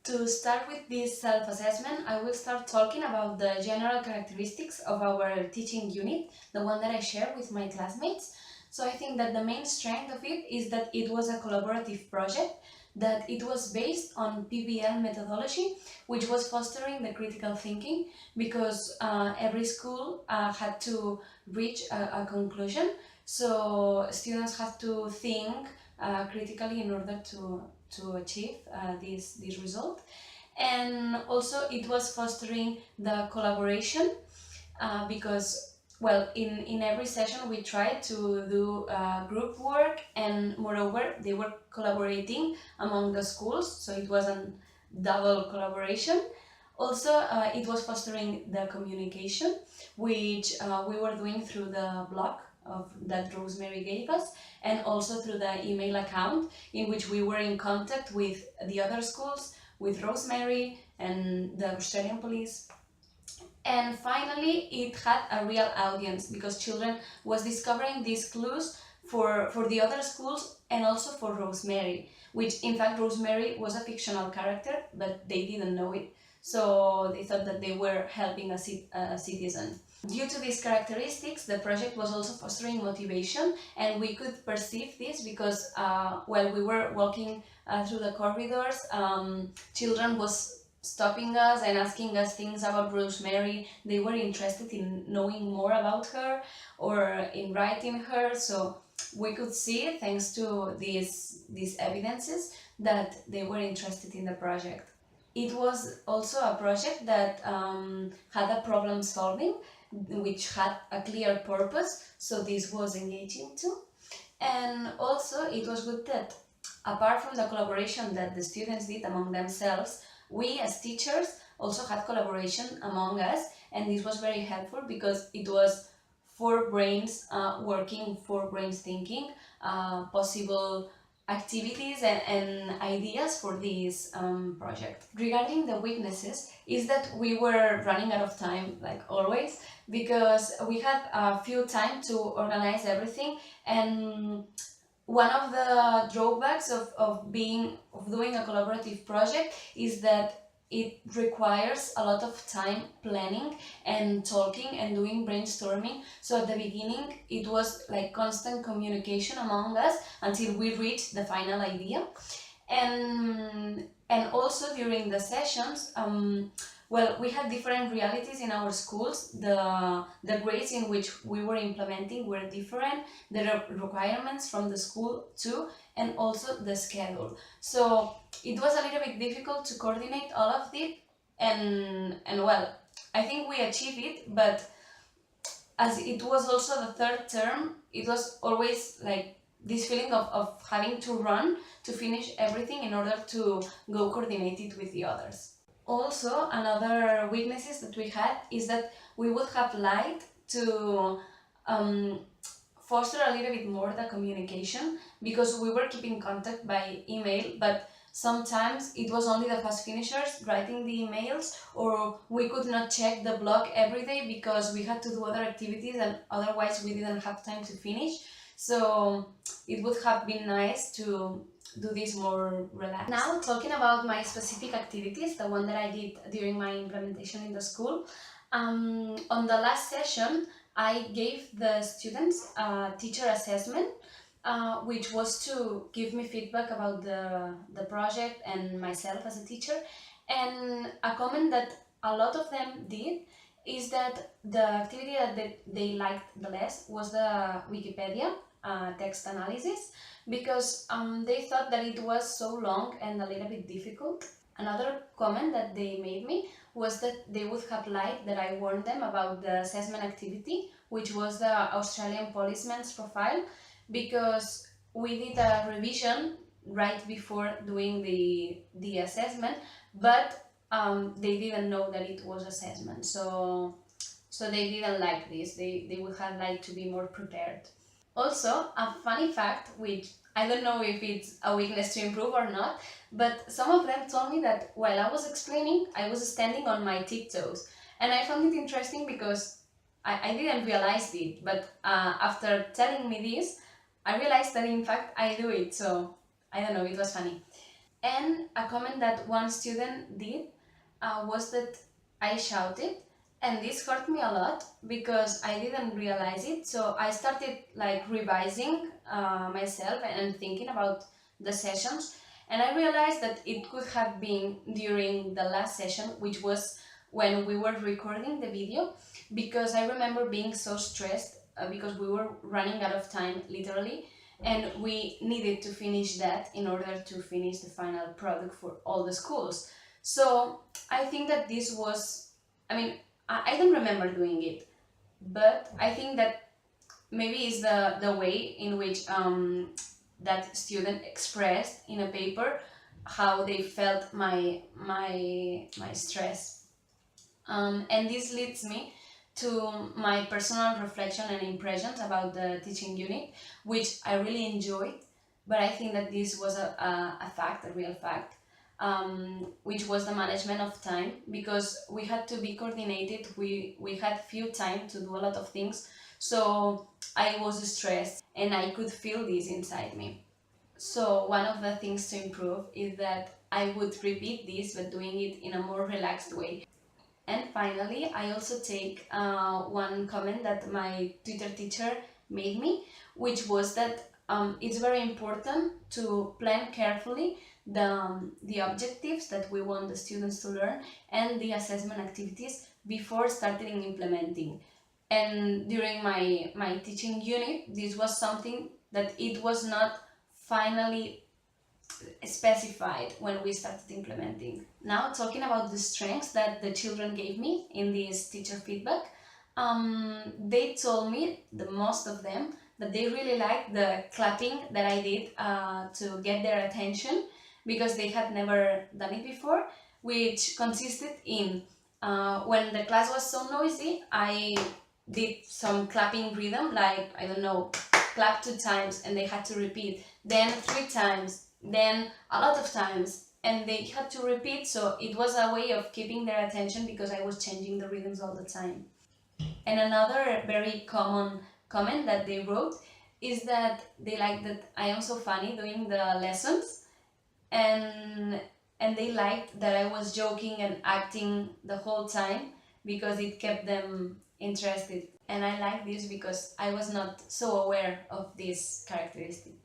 To start with this self-assessment, I will start talking about the general characteristics of our teaching unit, the one that I share with my classmates. So I think that the main strength of it is that it was a collaborative project, that it was based on PBL methodology, which was fostering the critical thinking, because every school had to reach a conclusion. So students have to think critically in order to achieve this result. And also it was fostering the collaboration, because well, in every session we tried to do group work, and moreover they were collaborating among the schools, so it was a double collaboration. Also, it was fostering the communication, which we were doing through the blog that Rosemary gave us, and also through the email account in which we were in contact with the other schools, with Rosemary and the Australian police. And finally, it had a real audience, because children was discovering these clues for the other schools and also for Rosemary, which in fact Rosemary was a fictional character, but they didn't know it. So they thought that they were helping a citizen. Due to these characteristics, the project was also fostering motivation, and we could perceive this because while we were walking through the corridors, children was stopping us and asking us things about Rosemary. They were interested in knowing more about her or in writing her, so we could see, thanks to these evidences, that they were interested in the project. It was also a project that had a problem solving, which had a clear purpose, so this was engaging too. And also it was good that, apart from the collaboration that the students did among themselves, we as teachers also had collaboration among us, and this was very helpful because it was four brains working, four brains thinking possible activities and ideas for this project. Regarding the weaknesses, is that we were running out of time, like always, because we had a few time to organize everything, and one of the drawbacks of doing a collaborative project is that it requires a lot of time planning and talking and doing brainstorming. So at the beginning it was like constant communication among us until we reached the final idea. And also during the sessions, well, we had different realities in our schools. The grades in which we were implementing were different, the requirements from the school too, and also the schedule. So it was a little bit difficult to coordinate all of it, and well, I think we achieved it, but as it was also the third term, it was always like this feeling of having to run to finish everything in order to go coordinate it with the others. Also, another weaknesses that we had is that we would have liked to foster a little bit more the communication, because we were keeping contact by email, but sometimes it was only the fast finishers writing the emails, or we could not check the blog every day because we had to do other activities and otherwise we didn't have time to finish. So it would have been nice to do this more relaxed. Now, talking about my specific activities, the one that I did during my implementation in the school, on the last session I gave the students a teacher assessment, which was to give me feedback about the project and myself as a teacher. And a comment that a lot of them did is that the activity that they liked the less was the Wikipedia text analysis, because they thought that it was so long and a little bit difficult. Another comment that they made me was that they would have liked that I warned them about the assessment activity, which was the Australian policeman's profile, because we did a revision right before doing the assessment, but they didn't know that it was assessment, so they didn't like this. They would have liked to be more prepared. Also, a funny fact, which I don't know if it's a weakness to improve or not, but some of them told me that while I was explaining, I was standing on my tiptoes. And I found it interesting because I didn't realize it, but after telling me this, I realized that in fact I do it, so I don't know, it was funny. And a comment that one student did was that I shouted, and this hurt me a lot because I didn't realize it. So I started like revising myself and thinking about the sessions, and I realized that it could have been during the last session, which was when we were recording the video, because I remember being so stressed because we were running out of time, literally, and we needed to finish that in order to finish the final product for all the schools. So I think that this was, I mean, I don't remember doing it, but I think that maybe it's the way in which that student expressed in a paper how they felt my stress. And this leads me to my personal reflection and impressions about the teaching unit, which I really enjoyed, but I think that this was a fact, a real fact, which was the management of time, because we had to be coordinated, we had few time to do a lot of things, so I was stressed and I could feel this inside me. So one of the things to improve is that I would repeat this, but doing it in a more relaxed way. And finally, I also take one comment that my Twitter teacher made me, which was that it's very important to plan carefully the objectives that we want the students to learn and the assessment activities before starting implementing. And during my teaching unit, this was something that it was not finally specified when we started implementing. Now, talking about the strengths that the children gave me in this teacher feedback, they told me, the most of them, that they really liked the clapping that I did to get their attention, because they had never done it before, which consisted in when the class was so noisy, I did some clapping rhythm, like, I don't know, clap 2 times and they had to repeat, then 3 times, then a lot of times, and they had to repeat, so it was a way of keeping their attention because I was changing the rhythms all the time. And another very common comment that they wrote is that they like that I am so funny doing the lessons, and they liked that I was joking and acting the whole time because it kept them interested. And I like this because I was not so aware of this characteristic.